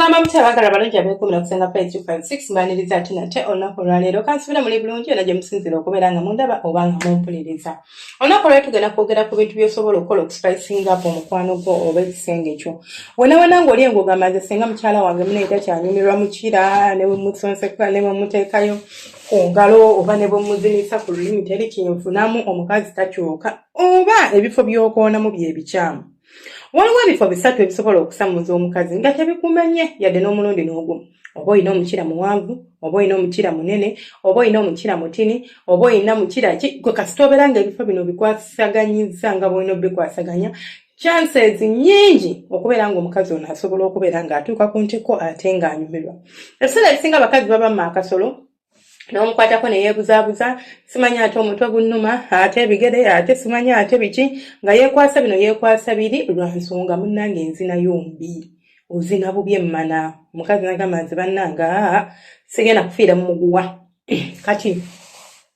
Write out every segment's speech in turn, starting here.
Mugamba mutabagala balungi abeeko kusenga page 256 mbaniriza ati nate olunaku olwaleero kansubira muli bulungi era gye musinzira okubeera nga mundaba oba nga mumpuliriza. Olunaku olwaleero tugenda kwogera ku bintu by'osobola okukola okuspicinga up omukwano gwo oba ekisenge kyo. Wenawana ng'oli eng'ogamba nze singa mukyala wange muneeta kyanyumirwa mukira ne bwe musonseka ne bwe muteekayo ku ngalo oba ne bwe muzinisa ku lulimi teri kinfunamu omukazi takyuka oba ebifo by'okoonamu bye bikyamu. Waliwo ebifo bisatu ebisobola okusamuza omukazi nga tebikumanye yadde n'omulundi n'ogumu. Oba olina omukira muwanvu, oba olina omukira munene, oba olina omukira mutini, oba olina mukira ki, gwe kasita obeera nga ebifo bino bikwasaganyizza nga bw'olina obikwasaganya, chances nyingi okubeera ng'omukazi ono asobola okubeera ng'atuuka ku ntiko ate ng'anyumirwa. Ebiseera ebisinga abakazi baba mu akasolo n'omukwatako ne yeebuzaabuza, simanya ate omutwe gunnuma, ate ebigere, ate simanya ate biki, nga yeekwasa bino yeekwasa biri lwa nsonga munnange enzina yombi. Ozina bubi emmana. Omukazi n'agamba nze bannanga sigenda kufiira mu muguwa. Kati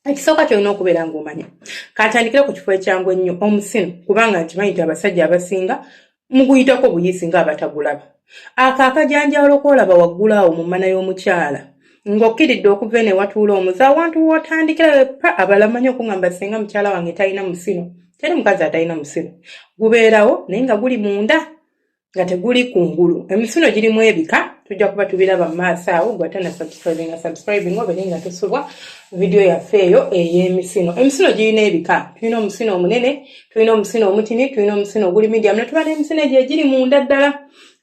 ekisooka ky'olina okubeera ng'omanya. Katandikire ku kifo ekyangu ennyo omusino kubanga nkimanyi nti abasajja abasinga muguyitako buyisi ng'abatagulaba. Ako akajanjalo koolaba waggulu awo mu mmana y'omukyala. Ng'okkiridde okuva eno ewatuula omuze awantu w'otandikira pa abalamanyi okungamba singa mukyala wange talina musino. Teri mukazi atalina musino. Gubeerawo naye nga guli munda nga teguli kungulu. Emisino girimu ebika tujja kuba tubiraba mu maaso awo gw'atana subscribing obeere nga tosubwa video yaffe eyo ey'emisino. Emisino girina ebika. Tulina omusino omunene, tulina omusino omutini, tulina omusino oguli medium ne tuba n'emisino egyo egiri munda ddala.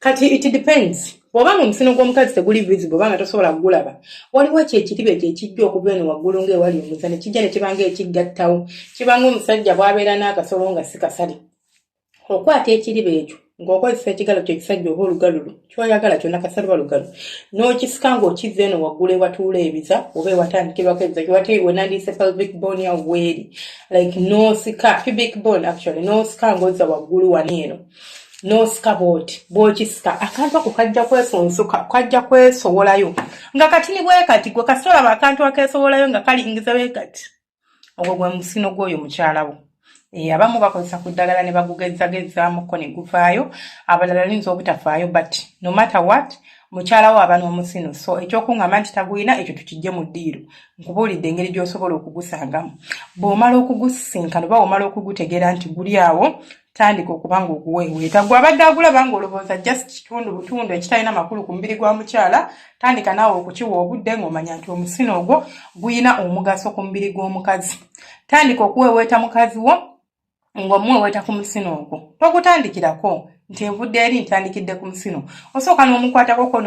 Kati it depends. Bw'obanga omusino gw'omukazi teguli visible obanga tosobola kugulaba, waliwo ekiribe ekijja okuva eno waggulu ng'ewali omuza ne kijja ne kiba ng'ekiggattawo. Kiba ng'omusajja bw'abeera n'akasolo nga si kasale. Okwata ekiribe ekyo ng'okozesa ekigalo kyo ekisajja oba olugalulu ky'oyagala kyonna kasale oba lugalu n'okisika ng'okizza eno waggulu ewatuula ebiza oba ewatandikirwako ebiza kiwati we nandiyise pelvic bone ya weeri like n'osika pubic bone actually n'osika ng'ozza waggulu wano eno. N'osika bw'okisika akantu ako kajja kwesonsuka kajja kwesowolayo nga katini bwe kati gwe kasita olaba akantu akeesowolayo nga kalingiza bwe kati ogwo gwe musino gw'oyo mukyala wo. Abamu bakozesa ku ddagala ne bagugezagezaamuko ne guvaayo, abalala linza obutafaayo but no matter what mukyala wo aba n'omusino. So ekyokuŋŋamba nti taguyina ekyo tukijje mu ddiiro nkubuulidde engeri gy'osobola okugusangamu. Bw'omala okugusisinkana oba omala okugutegeera nti guli awo tandika okuba ng'oguweeweeta. Gwe abadde agulaba ng'olowooza just kitundu butundu ekitalina makulu ku mubiri gwa mukyala, tandika naawe okukiwa obudde ng'omanya nti omusino ogwo guyina omugaso ku mubiri gw'omukazi. Tandika okuweeweeta mukazi wo ng'omuweeweeta ku musino ogwo. Togutandikirako nti envudde eri ntandikidde ku musino. Osooka n'omukwatako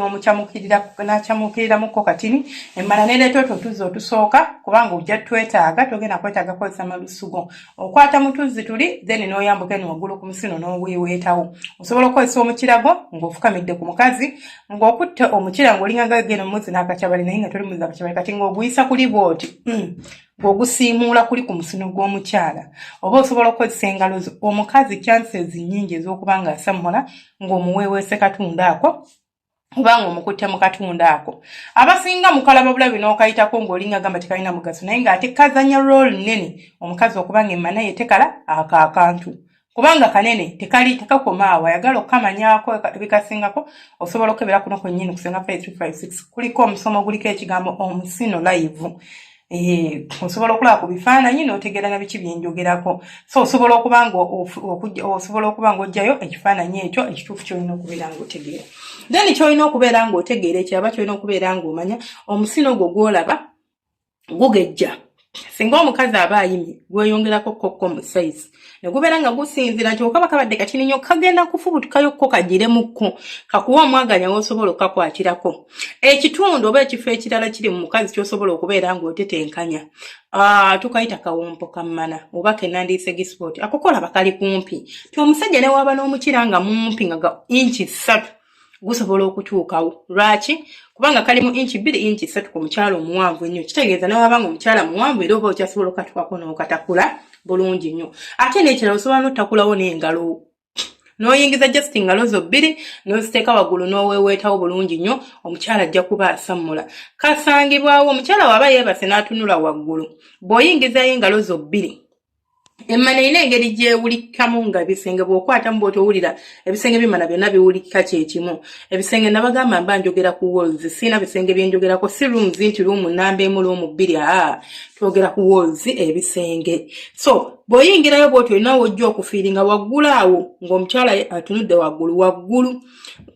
n'akyamukiriramukko katini emmala neereeta otwo otuzzi otusooka kubanga ojja twetaaga togenda kwetaaga kozesa malusugo. Okwata mu tuzzi tuli then n'oyambuka eno waggulu ku musino n'oweeweetawo. Osobola okukozesa omukirago ng'ofukamidde ku mukazi ng'okutte omukira ng'olinga gagenda mumuzzi n'akacyabali naye nga toli muzzi akacyabali kati ng'oguyisa kuli bw'oti bw'ogusiimuula kuli ku musino gw'omukyala. Oba osobola okukozesa engalo zo. Omukazi chances nnyingi ez'okuba ng'asamula ng'omuweeweese katundu ako oba ng'omukutte mu katundu ako. Abasinga mukalaba bulabi n'okayitako ng'olinga gamba tekalina mugaso naye ng'ate kazanya role nnene omukazi okuba ng'emmana ye tekala ako akantu. Kubanga kanene tekakoma awo ayagala okukamanyaako ebikasingako osobola okukebera kuno kwennyini kusenga 5356 kuliko omusomo guliko ekigambo omusino live. Osobola okulaba ku bifaananyi n'otegeera na biki byenjogerako. So osobola okuba ng'ojjayo ekifaananyi ekyo ekituufu ky'olina okubeera ng'otegeera. Then ky'olina okubeera ng'otegeera ekiraba ky'olina okubeera ng'omanya omusino gwo gw'olaba gugejja. Singa omukazi aba ayimye gweyongerako kokko mu size ne gubeera nga gusinzira nti okaba kabadde katini nnyo kagenda kufubutukayokko kagiremukko kakuwa omwaganya w'osobola okukakwatirako. Ekitundu oba ekifo ekirala kiri mu mukazi ky'osobola okubeera ng'otetenkanya tukayita kawompo kammana oba kenandiyise gispooti akokola bakali kumpi ti omusajja ne waaba n'omukira nga mumpi nga ga inchi 3 gusobola okutuukawo. Lwaki? Kubanga kali mu inchi 2 inchi 3 ku mukyala omuwanvu ennyo. Kitegeeza ne wabanga omukyala muwanvu era oba okyasobola okatuukako n'okatakula bulungi nnyo. Ate n'ekirala osobola n'otakulawo n'engalo. N'oyingiza just engalo zo 2 n'oziteeka waggulu n'oweeweetawo bulungi nnyo omukyala ajja kuba asammula. Kasangibwawo omukyala waba yeebase n'atunula waggulu. Bw'oyingizayo engalo zo 2 emmana ina engeri gyewulikamu nga ebisenge bw'okwatamu bw'otowulira ebisenge bimana byonna biwulika kyekimu. Ebisenge nabagamba mba njogera ku walls, siina bisenge byenjogerako, si rooms nti room namba emu roomu bbiri, twogera ku walls ebisenge. So bw'oyingirayo bw'otyo olina wojja okufiiringa waggulu awo ng'omukyala atunudde waggulu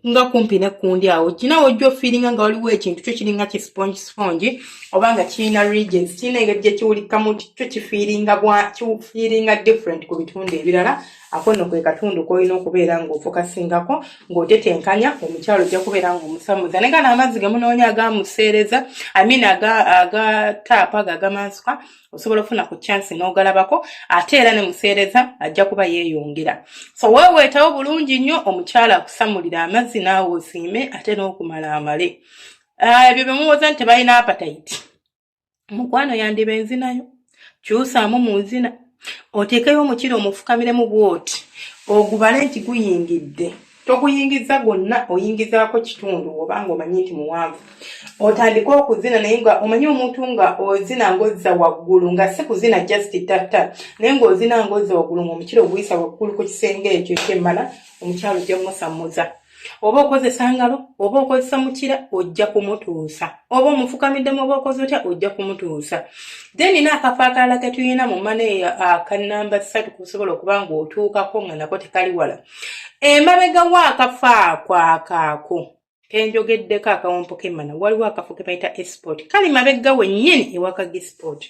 nga kumpi nekkundi awo kina wojja ofiiringa nga waliwo ekintu kyo kiringa kisponji oba nga kirina regions kirina engeri gye kiwulikamu kyo kifiiringa different ku bitundu ebirala. Ako nno kwe katundu k'olina okubeera ng'ofokasingako ng'otetenkanya omukyalo ojja kubeera ng'omusamuza naye nga n'amazzi gemunoonya agamuseereza agataapa agamansuka osobola ofuna ku chance n'ogalabako ate era ne museereza ajja kuba yeeyongera. So weeweetawo bulungi nnyo omukyala akusamulira amazzi naawe osiime ate n'okumala amale. Ebyo bye muwoza nti tebalina appetite mukwano yandiba enzinayo kyusaamu mu nzina oteekeyo omukira omufukamiremu bw'oti ogubale nti guyingidde. Toguyingiza gwonna, oyingizaako kitundu obanga omanyi nti muwanvu. Otandika okuzina naye nga omanyi omuntu nga ozina ng'ozza waggulu nga si kuzina just tatta naye ng'ozina ng'ozza waggulu ng'omukira oguyisa waggulu ku kisenge ekyo ekyemmala omukyalo ojja kumusamuza. Oba okozesa ngalo oba okozesa mukira ojja kumutuusa, oba omufukamiddemu oba okoze otya ojja kumutuusa. Then n'akafo akalala ke tulina mu mmane aka namba 3 kusobola okuba ng'otuukako nga nako tekali wala. Emabega w'akafo akaako kenjogeddeko akawompo k'emmana waliwo akafo ke bayita export kali mabega wennyini ewaka gisport.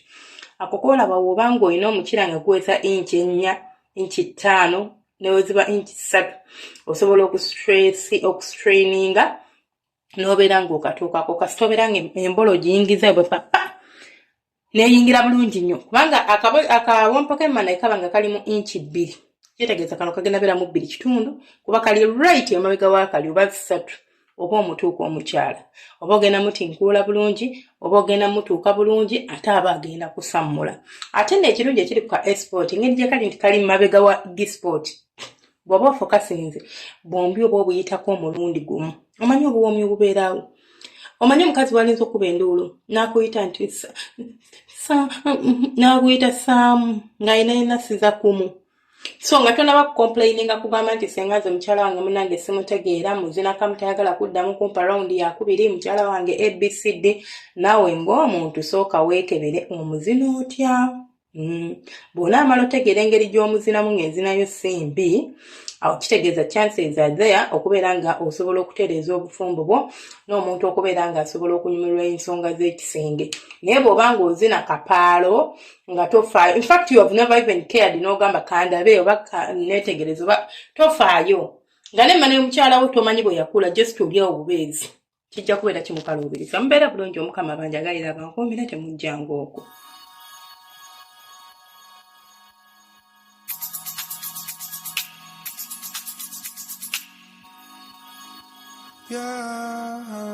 Ako koolaba bw'oba ng'olina omukira nga guweza inch 4 inch 5 neweziba inch 3 osobola okustraininga n'obeera ng'okatuukako kasita obeera ng'embolo giyingiza bwe papa neeyingira bulungi nnyo kubanga akawompo k'emmana kaba nga kali mu inch 2 kitegeeza kano kagenda beera mu 2 kitundu kuba kali right emabega waakali oba 3 oba omutuuka omukyala oba ogenda mutinkuula bulungi oba ogenda mutuuka bulungi ate aba agenda kusammula. Ate n'ekirungi ekiri ku ka export engeri gye kali nti kali mabega wa gisport bw'oba ofokasinze bombi oba obuyitako omulundi gumu omanyi obuwoomi obubeeraawo. Omanyi omukazi walinza okuba enduulu n'akuyita nti n'akuyita saamu ng'ayina enasiza kumu. So nga tonaba complaininga kugamba nti sengaze mukyala wange munange simutegeera muzina kamutayagala kuddamu kumpa rawundi yakubiri mukyala wange ABCD naawe ng'omuntu sooka weekebere omuzina otya. Bw'onaamala otegeera engeri gy'omuzinamu ng'enzinayo si mbi awo kitegeeza chances are there okubeera nga osobola okutereeza obufumbo bwo n'omuntu okubeera nga asobola okunyumirwa ensonga z'ekisenge. Naye bw'oba ng'ozina kapaalo nga tofaayo, in fact you have never even cared n'ogamba kandabe oba neetegereza oba tofaayo nga n'emmana y'omukyala wo tomanyi bwe yakula just olya obubeezi kijja kubeera kimukaluubiriza. Mubeera bulungi omukama banjagalira abankuumire temujjanga okwo. Yeah.